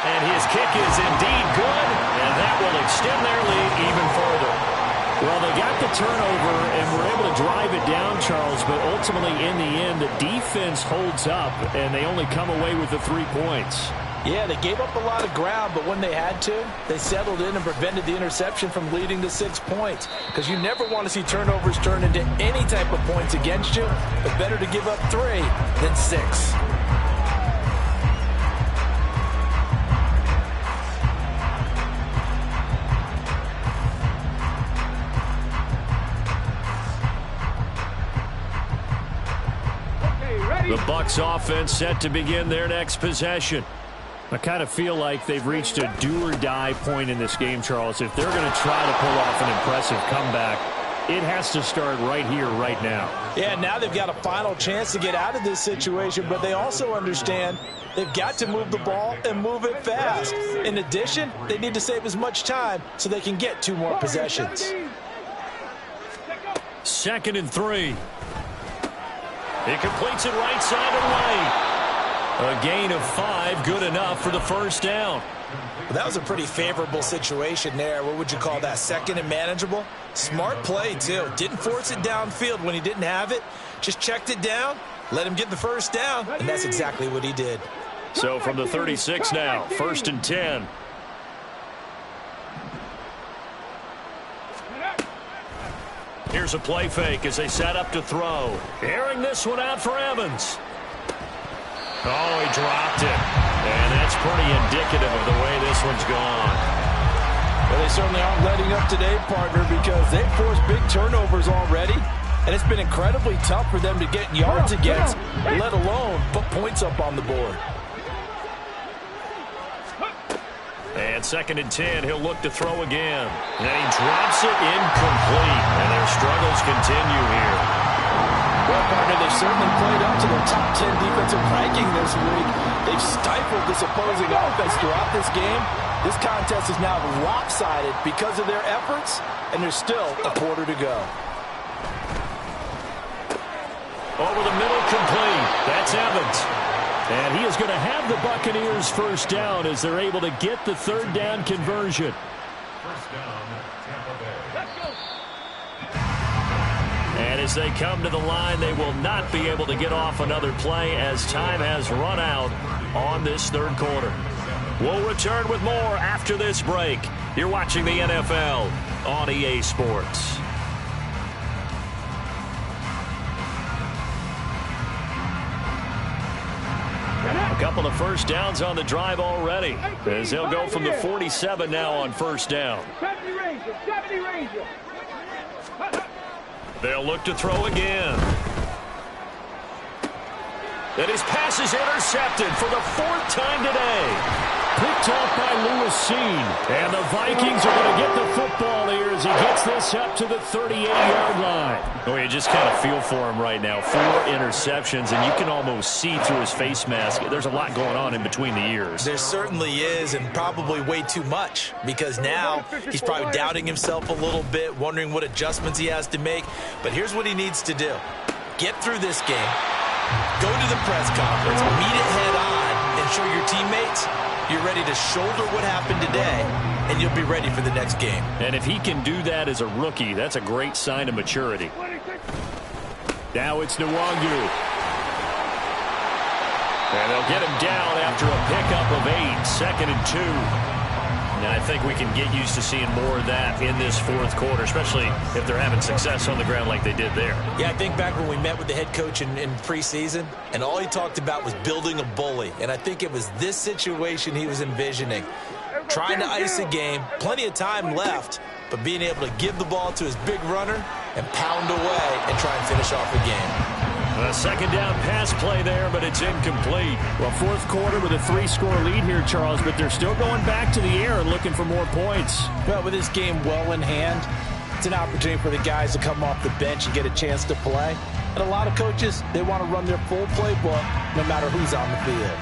And his kick is indeed good, and that will extend their lead even further. Well, they got the turnover and were able to drive it down, Charles, but ultimately in the end, the defense holds up, and they only come away with the 3 points. Yeah, they gave up a lot of ground, but when they had to, they settled in and prevented the interception from leading to 6 points. Because you never want to see turnovers turn into any type of points against you, but better to give up 3 than 6. Seahawks offense set to begin their next possession. I kind of feel like they've reached a do-or-die point in this game, Charles. If they're going to try to pull off an impressive comeback, it has to start right here, right now. Yeah, now they've got a final chance to get out of this situation, but they also understand they've got to move the ball and move it fast. In addition, they need to save as much time so they can get 2 more possessions. 2nd and 3. He completes it right side of the lane. A gain of 5, good enough for the first down. Well, that was a pretty favorable situation there. What would you call that? 2nd and manageable? Smart play, too. Didn't force it downfield when he didn't have it. Just checked it down, let him get the first down, and that's exactly what he did. So from the 36 now, 1st and 10. Here's a play fake as they set up to throw. Airing this one out for Evans. Oh, he dropped it. And that's pretty indicative of the way this one's gone. Well, they certainly aren't letting up today, partner, because they've forced big turnovers already. And it's been incredibly tough for them to get yards against, let alone put points up on the board. And 2nd and 10, he'll look to throw again. And he drops it incomplete. And their struggles continue here. Well, partner, they've certainly played up to their top 10 defensive ranking this week. They've stifled this opposing offense throughout this game. This contest is now lopsided because of their efforts, and there's still a quarter to go. Over the middle, complete. That's Evans. And he is going to have the Buccaneers first down as they're able to get the 3rd down conversion. First down, Tampa Bay. Let's go. And as they come to the line, they will not be able to get off another play as time has run out on this 3rd quarter. We'll return with more after this break. You're watching the NFL on EA Sports. A couple of first downs on the drive already as they'll go from the 47 now on first down. They'll look to throw again. And his pass is intercepted for the 4th time today. Picked off by Lewis Seen. And the Vikings are going to get the football here as he gets this up to the 38-yard line. Oh, you just kind of feel for him right now. 4 interceptions, and you can almost see through his face mask. There's a lot going on in between the ears. There certainly is, and probably way too much, because now he's probably doubting himself a little bit, wondering what adjustments he has to make. But here's what he needs to do. Get through this game. Go to the press conference, meet it head on, and show your teammates you're ready to shoulder what happened today, and you'll be ready for the next game. And if he can do that as a rookie, that's a great sign of maturity. Now it's Nwangu. And they'll get him down after a pickup of 8, 2nd and 2. And I think we can get used to seeing more of that in this 4th quarter, especially if they're having success on the ground like they did there. Yeah, I think back when we met with the head coach in preseason, and all he talked about was building a bully. And I think it was this situation he was envisioning. Trying to ice a game, plenty of time left, but being able to give the ball to his big runner and pound away and try and finish off the game. A 2nd down pass play there, but it's incomplete. Well, 4th quarter with a 3-score lead here, Charles, but they're still going back to the air and looking for more points. Well, with this game well in hand, it's an opportunity for the guys to come off the bench and get a chance to play. And a lot of coaches, they want to run their full playbook no matter who's on the field.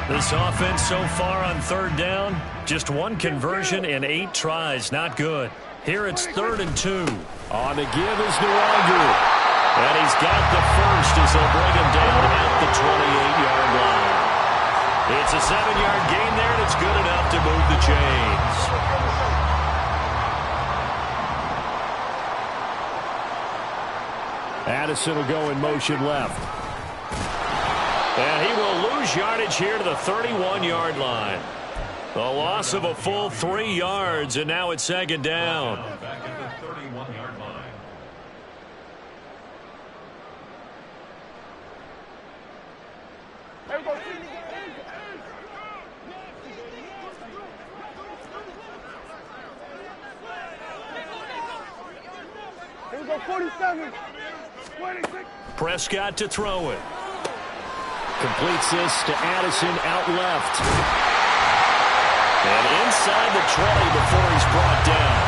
This offense so far on 3rd down, just 1 conversion in 8 tries. Not good. Here it's 3rd and 2. On the give is Nwangu. And he's got the first as they'll bring him down at the 28-yard line. It's a 7-yard gain there, and it's good enough to move the chains. Addison will go in motion left. And he will lose yardage here to the 31-yard line. The loss of a full 3 yards, and now it's 2nd down. Back at the 31-yard line. Prescott to throw it. Completes this to Addison out left. And inside the 20 before he's brought down.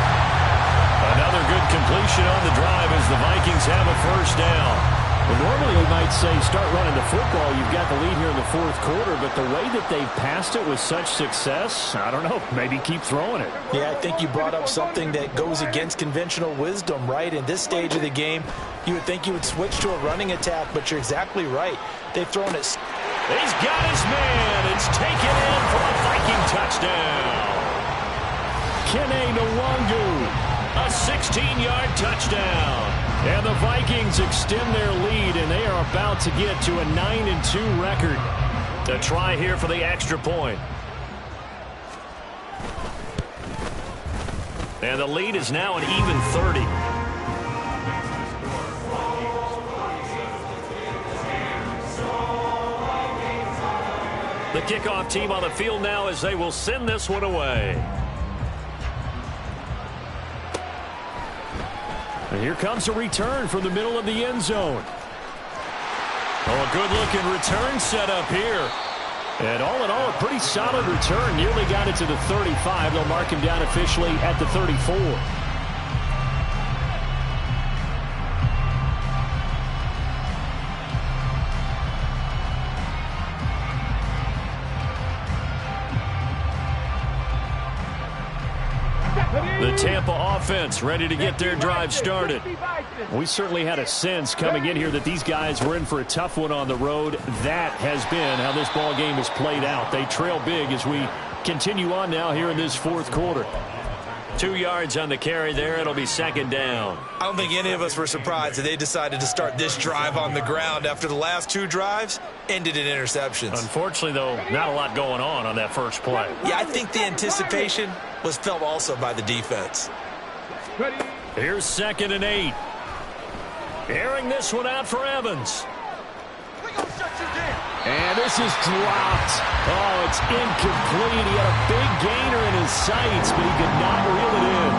Another good completion on the drive as the Vikings have a first down. Well, normally we might say start running the football. You've got the lead here in the fourth quarter, but the way that they've passed it with such success, I don't know, maybe keep throwing it. Yeah, I think you brought up something that goes against conventional wisdom, right? In this stage of the game, you would think you would switch to a running attack, but you're exactly right. They've thrown it. He's got his man. It's taken in for a Viking touchdown. Kene Nwangu. A 16-yard touchdown. And the Vikings extend their lead, and they are about to get to a 9-2 record. A try here for the extra point. And the lead is now an even 30. The kickoff team on the field now as they will send this one away. And here comes a return from the middle of the end zone. Oh, a good-looking return set up here. And all in all, a pretty solid return. Nearly got it to the 35. They'll mark him down officially at the 34. The Tampa offense ready to get their drive started. We certainly had a sense coming in here that these guys were in for a tough one on the road. That has been how this ball game has played out. They trail big as we continue on now here in this fourth quarter. 2 yards on the carry there. It'll be second down. I don't think any of us were surprised that they decided to start this drive on the ground after the last two drives ended in interceptions. Unfortunately, though, not a lot going on that first play. Yeah, I think the anticipation was felt also by the defense. Here's 2nd and 8. Airing this one out for Evans. And this is dropped. Oh, it's incomplete. He had a big gainer in his sights, but he could not reel it in.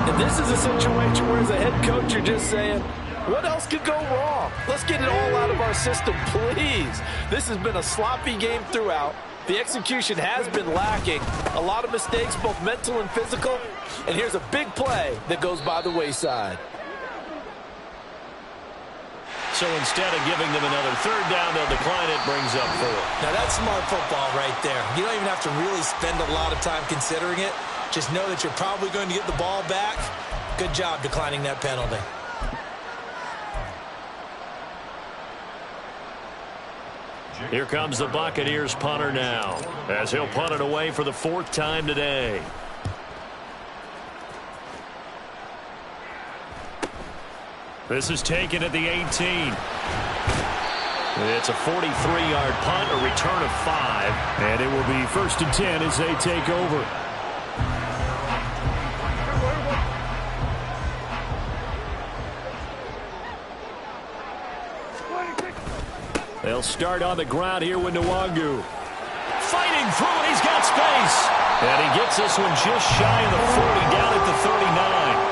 And this is a situation where as a head coach, you're just saying, what else could go wrong? Let's get it all out of our system, please. This has been a sloppy game throughout. The execution has been lacking. A lot of mistakes, both mental and physical. And here's a big play that goes by the wayside. So instead of giving them another third down, they'll decline it, brings up 4. Now that's smart football right there. You don't even have to really spend a lot of time considering it. Just know that you're probably going to get the ball back. Good job declining that penalty. Here comes the Buccaneers punter now, as he'll punt it away for the 4th time today. This is taken at the 18. It's a 43-yard punt, a return of 5, and it will be 1st and 10 as they take over. They'll start on the ground here with Nwangu. Fighting through it, he's got space. And he gets this one just shy of the 40, down at the 39.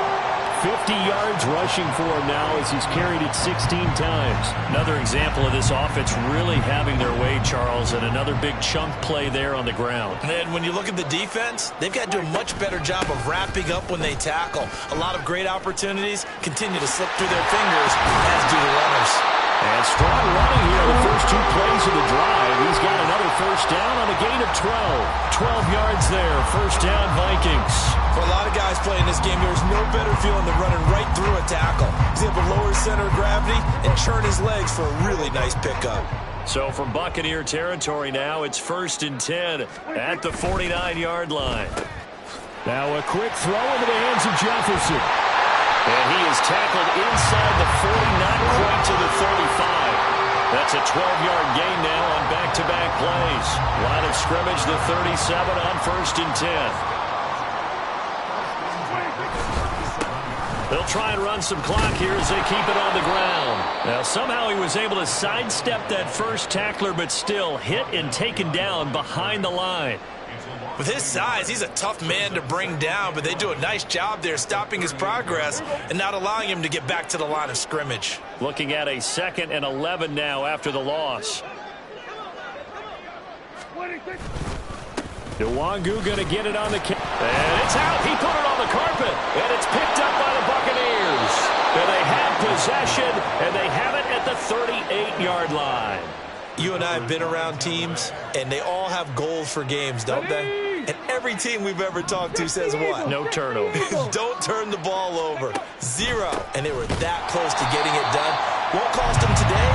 50 yards rushing for him now as he's carried it 16 times. Another example of this offense really having their way, Charles, and another big chunk play there on the ground. And when you look at the defense, they've got to do a much better job of wrapping up when they tackle. A lot of great opportunities continue to slip through their fingers, as do the runners. And strong running here the first 2 plays of the drive. He's got another first down on a gain of 12. 12 yards there, first down Vikings. For a lot of guys playing this game, there's no better feeling than running right through a tackle. He's able to lower his center of gravity and churn his legs for a really nice pickup. So from Buccaneer territory now, it's 1st and 10 at the 49-yard line. Now a quick throw into the hands of Jefferson. And he is tackled inside the 40, not quite to the 35. That's a 12-yard gain now on back-to-back plays. Line of scrimmage, the 37 on 1st and 10. They'll try and run some clock here as they keep it on the ground. Now, somehow he was able to sidestep that first tackler, but still hit and taken down behind the line. With his size, he's a tough man to bring down, but they do a nice job there stopping his progress and not allowing him to get back to the line of scrimmage. Looking at a 2nd and 11 now after the loss. Nwangu going to get it on the kick. And it's out. He put it on the carpet. And it's picked up by the Buccaneers. And they have possession, and they have it at the 38-yard line. You and I have been around teams, and they all have goals for games, don't they? And every team we've ever talked to says what? No turnover. Don't turn the ball over. 0. And they were that close to getting it done. Won't cost them today,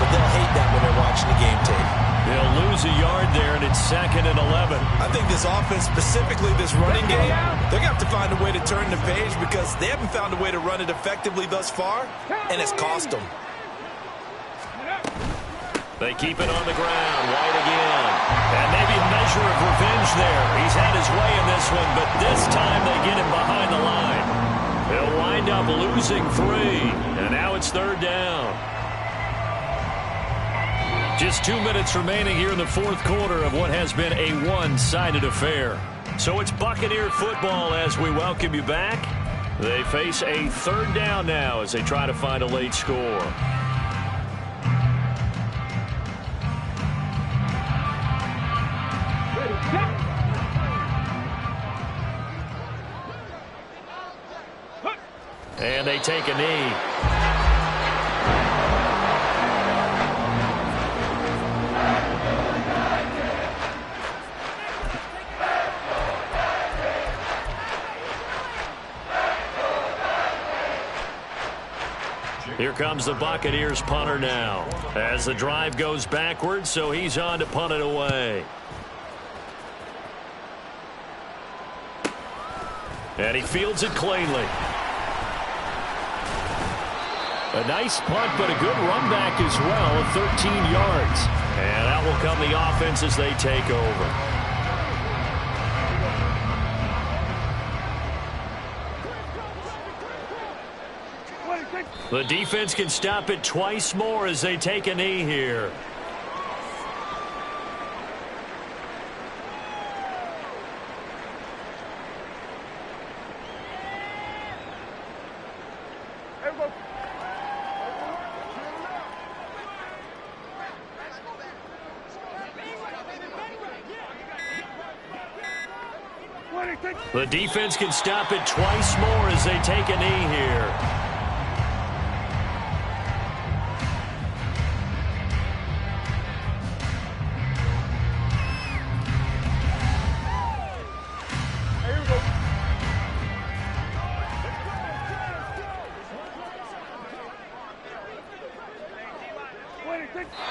but they'll hate that when they're watching the game tape. They'll lose a yard there, and it's 2nd and 11. I think this offense, specifically this running game, they're going to have to find a way to turn the page because they haven't found a way to run it effectively thus far, and it's cost them. They keep it on the ground. White again. And maybe a measure of revenge there. He's had his way in this one, but this time they get him behind the line. They'll wind up losing 3, and now it's 3rd down. Just 2 minutes remaining here in the 4th quarter of what has been a one-sided affair. So it's Buccaneer football as we welcome you back. They face a 3rd down now as they try to find a late score. And they take a knee. Here comes the Buccaneers punter now as the drive goes backwards, so he's on to punt it away. And he fields it cleanly. A nice punt, but a good run back as well of 13 yards. And out will come the offense as they take over. The defense can stop it twice more as they take a knee here. The defense can stop it twice more as they take a knee here.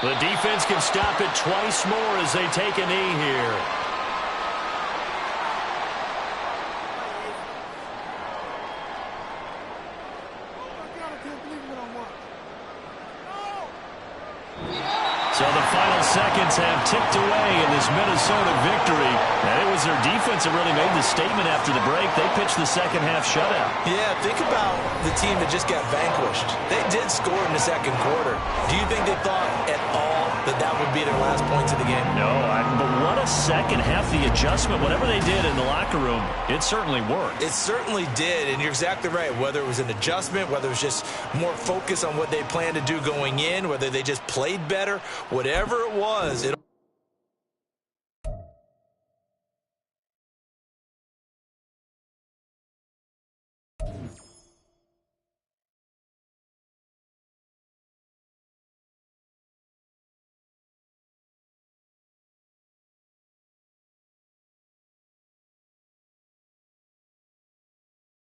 The defense can stop it twice more as they take a knee here. So the final seconds have ticked away in this Minnesota victory. And it was their defense that really made the statement after the break. They pitched the second half shutout. Yeah, think about the team that just got vanquished. They did score in the second quarter. Do you think they thought at all that that would be their last points of the game? No, but what a second half. The adjustment, whatever they did in the locker room, it certainly worked. It certainly did, and you're exactly right. Whether it was an adjustment, whether it was just more focus on what they planned to do going in, whether they just played better, whatever it was, it